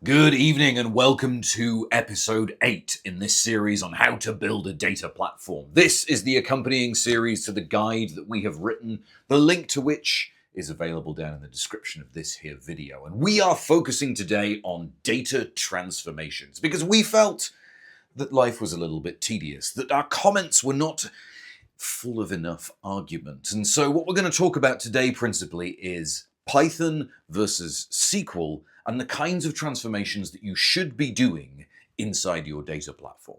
Good evening and welcome to episode 8 in this series on how to build a data platform. This is the accompanying series to the guide that we have written, the link to which is available down in the description of this here video. And we are focusing today on data transformations because we felt that life was a little bit tedious, that our comments were not full of enough argument. And so what we're going to talk about today principally is Python versus SQL and the kinds of transformations that you should be doing inside your data platform.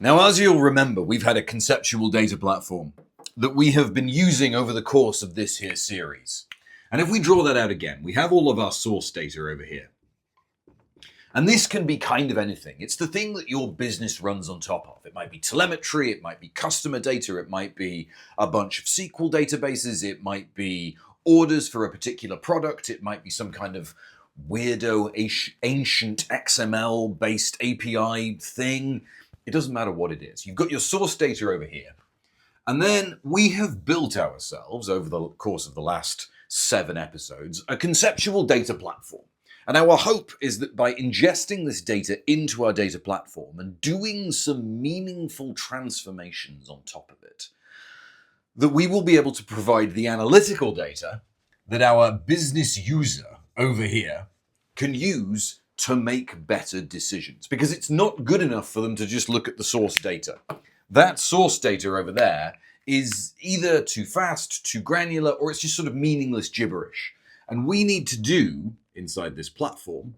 Now, as you'll remember, we've had a conceptual data platform that we have been using over the course of this here series. And if we draw that out again, we have all of our source data over here. And this can be kind of anything. It's the thing that your business runs on top of. It might be telemetry, it might be customer data, it might be a bunch of SQL databases, it might be orders for a particular product, it might be some kind of weirdo ancient XML-based API thing. It doesn't matter what it is. You've got your source data over here. And then we have built ourselves, over the course of the last 7 episodes, a conceptual data platform. And our hope is that by ingesting this data into our data platform and doing some meaningful transformations on top of it, that we will be able to provide the analytical data that our business user over here can use to make better decisions. Because it's not good enough for them to just look at the source data. That source data over there is either too fast, too granular, or it's just sort of meaningless gibberish. And we need to do, inside this platform,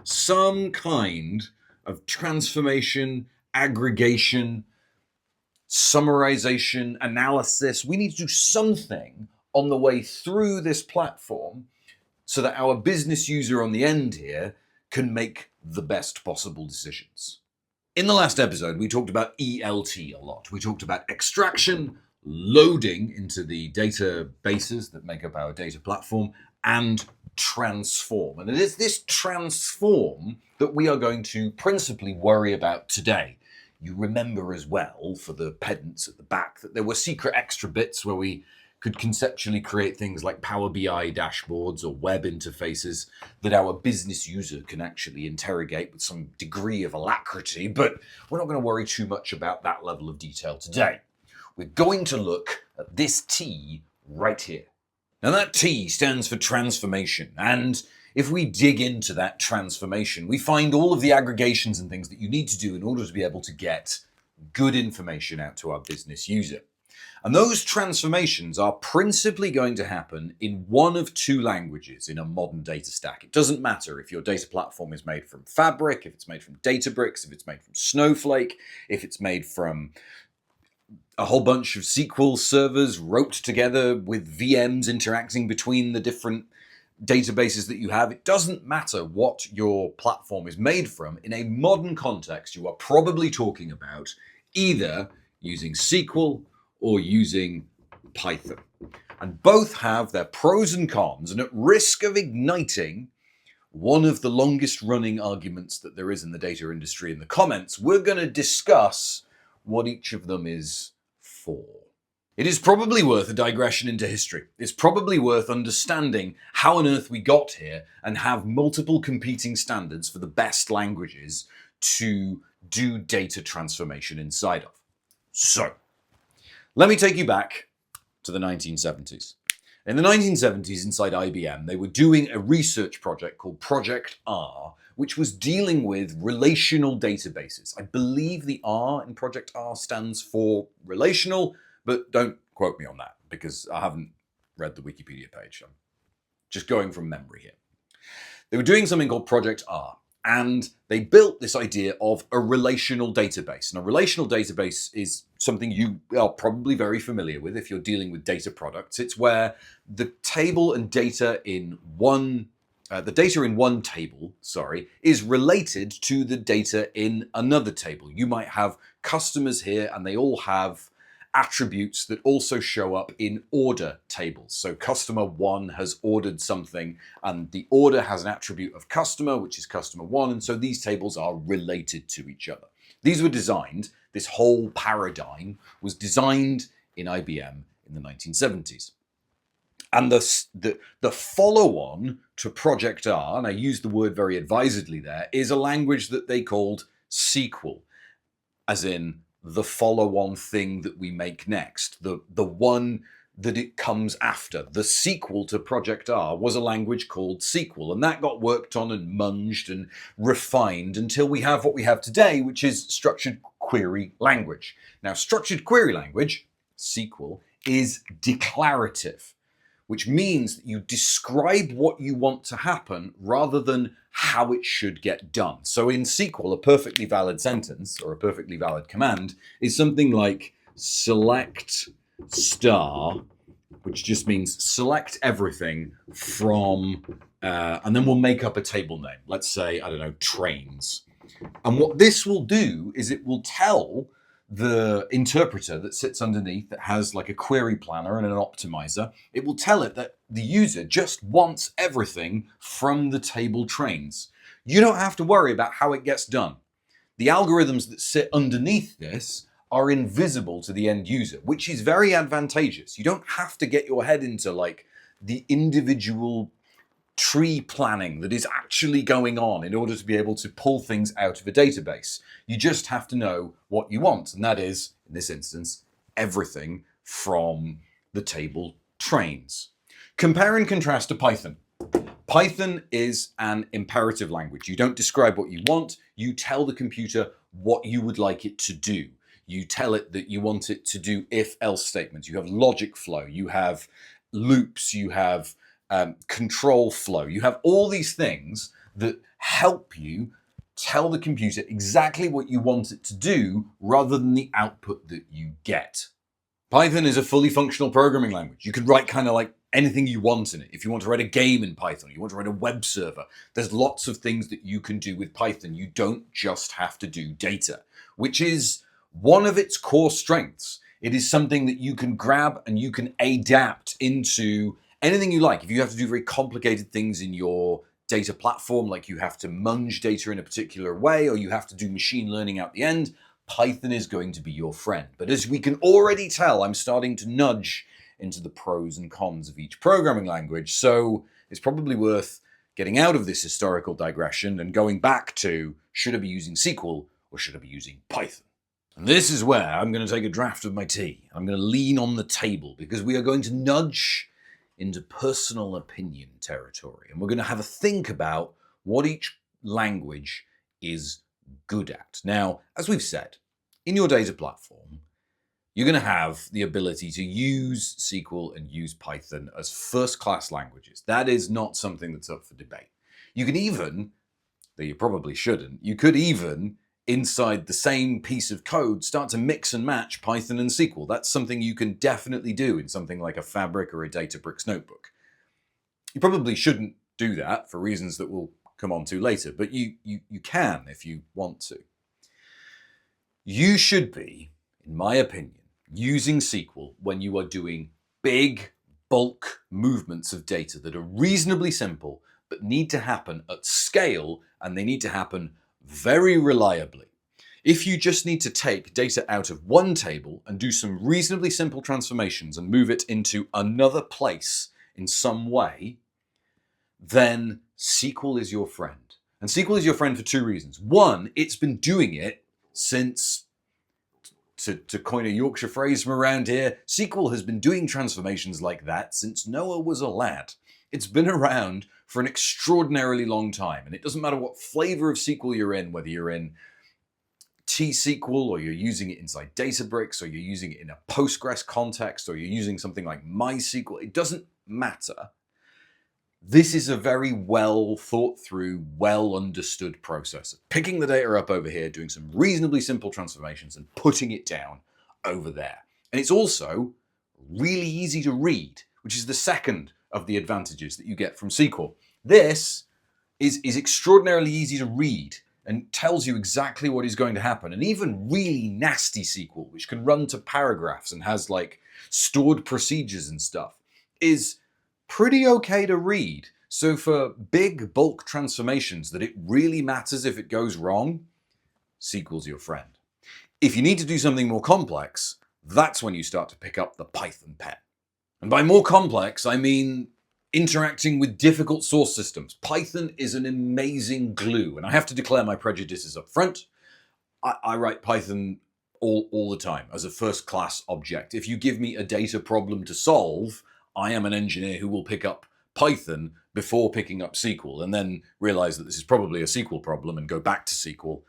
some kind of transformation, aggregation, summarization, analysis. We need to do something on the way through this platform so that our business user on the end here can make the best possible decisions. In the last episode, we talked about ELT a lot. We talked about extraction, loading into the databases that make up our data platform, and transform. And it is this transform that we are going to principally worry about today. You remember as well, for the pedants at the back, that there were secret extra bits where we could conceptually create things like Power BI dashboards or web interfaces that our business user can actually interrogate with some degree of alacrity, but we're not going to worry too much about that level of detail today. We're going to look at this T right here. Now that T stands for transformation, and if we dig into that transformation, we find all of the aggregations and things that you need to do in order to be able to get good information out to our business user. And those transformations are principally going to happen in one of 2 languages in a modern data stack. It doesn't matter if your data platform is made from Fabric, if it's made from Databricks, if it's made from Snowflake, if it's made from a whole bunch of SQL servers roped together with VMs interacting between the different databases that you have. It doesn't matter what your platform is made from. In a modern context, you are probably talking about either using SQL or using Python. And both have their pros and cons, and at risk of igniting one of the longest running arguments that there is in the data industry in the comments, we're going to discuss what each of them is for. It is probably worth a digression into history. It's probably worth understanding how on earth we got here and have multiple competing standards for the best languages to do data transformation inside of. So, let me take you back to the 1970s. In the 1970s, inside IBM, they were doing a research project called Project R, which was dealing with relational databases. I believe the R in Project R stands for relational, but don't quote me on that because I haven't read the Wikipedia page. I'm just going from memory here. They were doing something called Project R. And they built this idea of a relational database. And a relational database is something you are probably very familiar with if you're dealing with data products. It's where the table and data in one table, is related to the data in another table. You might have customers here and they all have attributes that also show up in order tables. So customer 1 has ordered something and the order has an attribute of customer, which is customer 1. And so these tables are related to each other. These were designed, this whole paradigm was designed in IBM in the 1970s. And the follow-on to Project R, and I use the word very advisedly there, is a language that they called SQL, as in the follow-on thing that we make next, the one that it comes after. The sequel to Project R was a language called SQL, and that got worked on and munged and refined until we have what we have today, which is structured query language. Now, structured query language, SQL, is declarative, which means that you describe what you want to happen rather than how it should get done. So in SQL, a perfectly valid sentence or a perfectly valid command is something like select star, which just means select everything from, and then we'll make up a table name. Let's say, I don't know, trains. And what this will do is it will tell the interpreter that sits underneath, that has like a query planner and an optimizer, it will tell it that the user just wants everything from the table trains. You don't have to worry about how it gets done. The algorithms that sit underneath this are invisible to the end user, which is very advantageous. You don't have to get your head into like the individual tree planning that is actually going on in order to be able to pull things out of a database. You just have to know what you want, and that is, in this instance, everything from the table trains. Compare and contrast to Python. Python is an imperative language. You don't describe what you want, you tell the computer what you would like it to do. You tell it that you want it to do if-else statements. You have logic flow, you have loops, you have control flow. You have all these things that help you tell the computer exactly what you want it to do rather than the output that you get. Python is a fully functional programming language. You can write kind of like anything you want in it. If you want to write a game in Python, you want to write a web server, there's lots of things that you can do with Python. You don't just have to do data, which is one of its core strengths. It is something that you can grab and you can adapt into anything you like. If you have to do very complicated things in your data platform, like you have to munge data in a particular way, or you have to do machine learning at the end, Python is going to be your friend. But as we can already tell, I'm starting to nudge into the pros and cons of each programming language. So it's probably worth getting out of this historical digression and going back to, should I be using SQL or should I be using Python? And this is where I'm going to take a draft of my tea. I'm going to lean on the table because we are going to nudge into personal opinion territory. And we're going to have a think about what each language is good at. Now, as we've said, in your data platform, you're going to have the ability to use SQL and use Python as first-class languages. That is not something that's up for debate. You can even, though you probably shouldn't, you could even, inside the same piece of code, start to mix and match Python and SQL. That's something you can definitely do in something like a Fabric or a Databricks notebook. You probably shouldn't do that for reasons that we'll come on to later, but you can if you want to. You should be, in my opinion, using SQL when you are doing big, bulk movements of data that are reasonably simple, but need to happen at scale, and they need to happen very reliably. If you just need to take data out of one table and do some reasonably simple transformations and move it into another place in some way, then SQL is your friend. And SQL is your friend for two reasons. One, it's been doing it since, to coin a Yorkshire phrase from around here, SQL has been doing transformations like that since Noah was a lad. It's been around for an extraordinarily long time, and it doesn't matter what flavor of SQL you're in, whether you're in T-SQL or you're using it inside Databricks or you're using it in a Postgres context or you're using something like MySQL, it doesn't matter. This is a very well thought through, well understood process of picking the data up over here, doing some reasonably simple transformations and putting it down over there. And it's also really easy to read, which is the second of the advantages that you get from SQL. This is extraordinarily easy to read and tells you exactly what is going to happen. And even really nasty SQL, which can run to paragraphs and has like stored procedures and stuff, is pretty okay to read. So for big bulk transformations that it really matters if it goes wrong, SQL's your friend. If you need to do something more complex, that's when you start to pick up the Python pen. And by more complex, I mean interacting with difficult source systems. Python is an amazing glue, and I have to declare my prejudices up front. I write Python all the time as a first class object. If you give me a data problem to solve, I am an engineer who will pick up Python before picking up SQL and then realize that this is probably a SQL problem and go back to SQL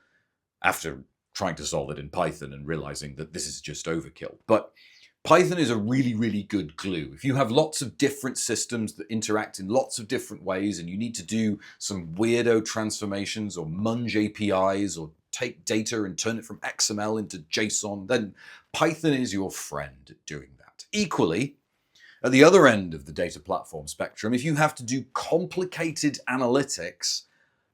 after trying to solve it in Python and realizing that this is just overkill. But Python is a really, really good glue. If you have lots of different systems that interact in lots of different ways and you need to do some weirdo transformations or munge APIs or take data and turn it from XML into JSON, then Python is your friend at doing that. Equally, at the other end of the data platform spectrum, if you have to do complicated analytics,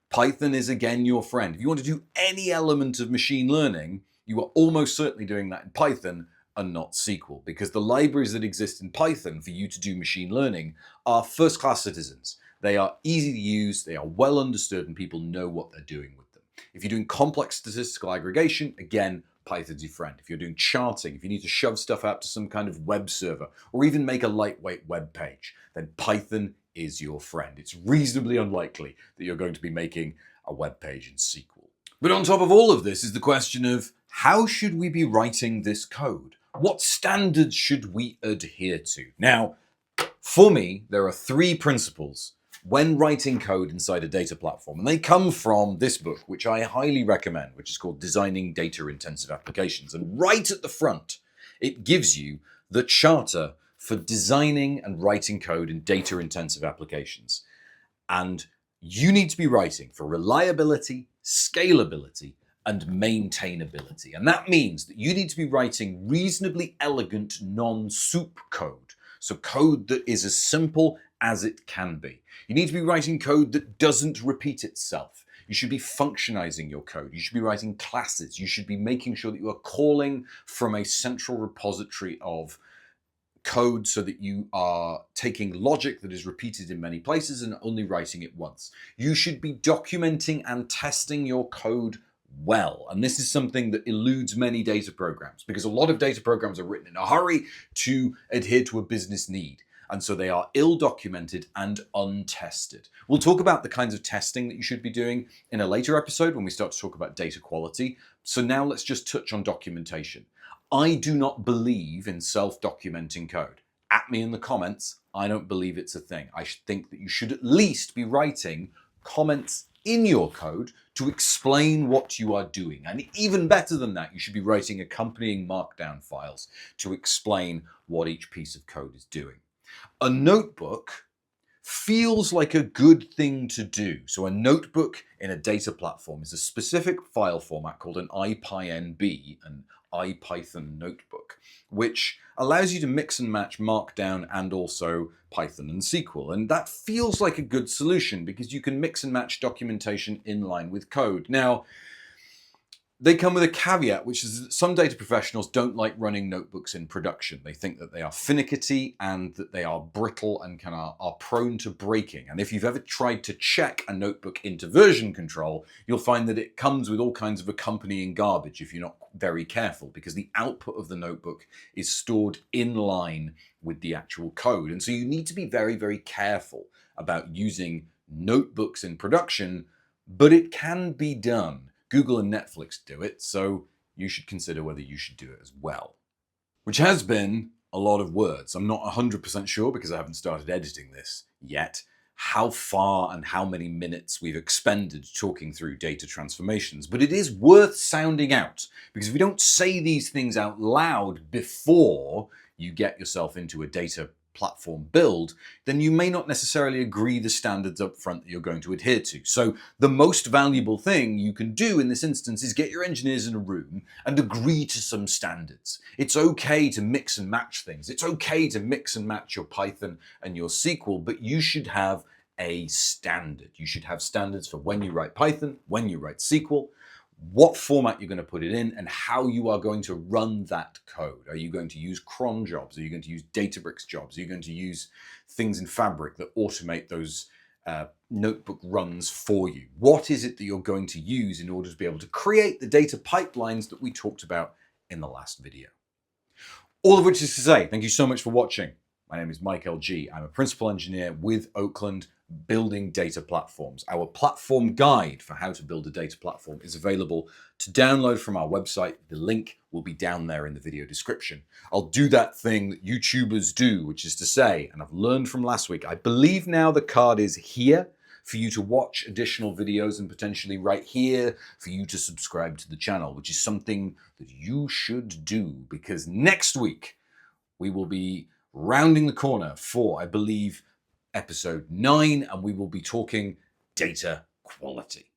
Python is again your friend. If you want to do any element of machine learning, you are almost certainly doing that in Python and not SQL, because the libraries that exist in Python for you to do machine learning are first-class citizens. They are easy to use, they are well understood, and people know what they're doing with them. If you're doing complex statistical aggregation, again, Python's your friend. If you're doing charting, if you need to shove stuff out to some kind of web server, or even make a lightweight web page, then Python is your friend. It's reasonably unlikely that you're going to be making a web page in SQL. But on top of all of this is the question of, how should we be writing this code? What standards should we adhere to? Now, for me, there are three principles when writing code inside a data platform, and they come from this book, which I highly recommend, which is called Designing Data-Intensive Applications. And right at the front, it gives you the charter for designing and writing code in data-intensive applications. And you need to be writing for reliability, scalability, and maintainability. And that means that you need to be writing reasonably elegant non-soup code. So code that is as simple as it can be. You need to be writing code that doesn't repeat itself. You should be functionizing your code. You should be writing classes. You should be making sure that you are calling from a central repository of code so that you are taking logic that is repeated in many places and only writing it once. You should be documenting and testing your code well. And this is something that eludes many data programs, because a lot of data programs are written in a hurry to adhere to a business need. And so they are ill-documented and untested. We'll talk about the kinds of testing that you should be doing in a later episode when we start to talk about data quality. So now let's just touch on documentation. I do not believe in self-documenting code. At me in the comments, I don't believe it's a thing. I think that you should at least be writing comments in your code to explain what you are doing. And even better than that, you should be writing accompanying markdown files to explain what each piece of code is doing. A notebook feels like a good thing to do. So a notebook in a data platform is a specific file format called an IPyNB, an IPython notebook, which allows you to mix and match Markdown and also Python and SQL. And that feels like a good solution because you can mix and match documentation in line with code. Now, they come with a caveat, which is that some data professionals don't like running notebooks in production. They think that they are finicky and that they are brittle and are prone to breaking. And if you've ever tried to check a notebook into version control, you'll find that it comes with all kinds of accompanying garbage if you're not very careful, because the output of the notebook is stored in line with the actual code. And so you need to be very, very careful about using notebooks in production, but it can be done. Google and Netflix do it, so you should consider whether you should do it as well. Which has been a lot of words. I'm not 100% sure, because I haven't started editing this yet, how far and how many minutes we've expended talking through data transformations. But it is worth sounding out, because if you don't say these things out loud before you get yourself into a data platform build, then you may not necessarily agree the standards up front that you're going to adhere to. So the most valuable thing you can do in this instance is get your engineers in a room and agree to some standards. It's okay to mix and match things. It's okay to mix and match your Python and your SQL, but you should have a standard. You should have standards for when you write Python, when you write SQL, what format you're going to put it in, and how you are going to run that code. Are you going to use cron jobs? Are you going to use Databricks jobs? Are you going to use things in Fabric that automate those notebook runs for you? What is it that you're going to use in order to be able to create the data pipelines that we talked about in the last video? All of which is to say, thank you so much for watching. My name is Mike LG. I'm a principal engineer with Oakland, building data platforms. Our platform guide for how to build a data platform is available to download from our website. The link will be down there in the video description. I'll do that thing that YouTubers do, which is to say, and I've learned from last week, I believe now the card is here for you to watch additional videos and potentially right here for you to subscribe to the channel, which is something that you should do, because next week we will be rounding the corner for, I believe, episode 9, and we will be talking data quality.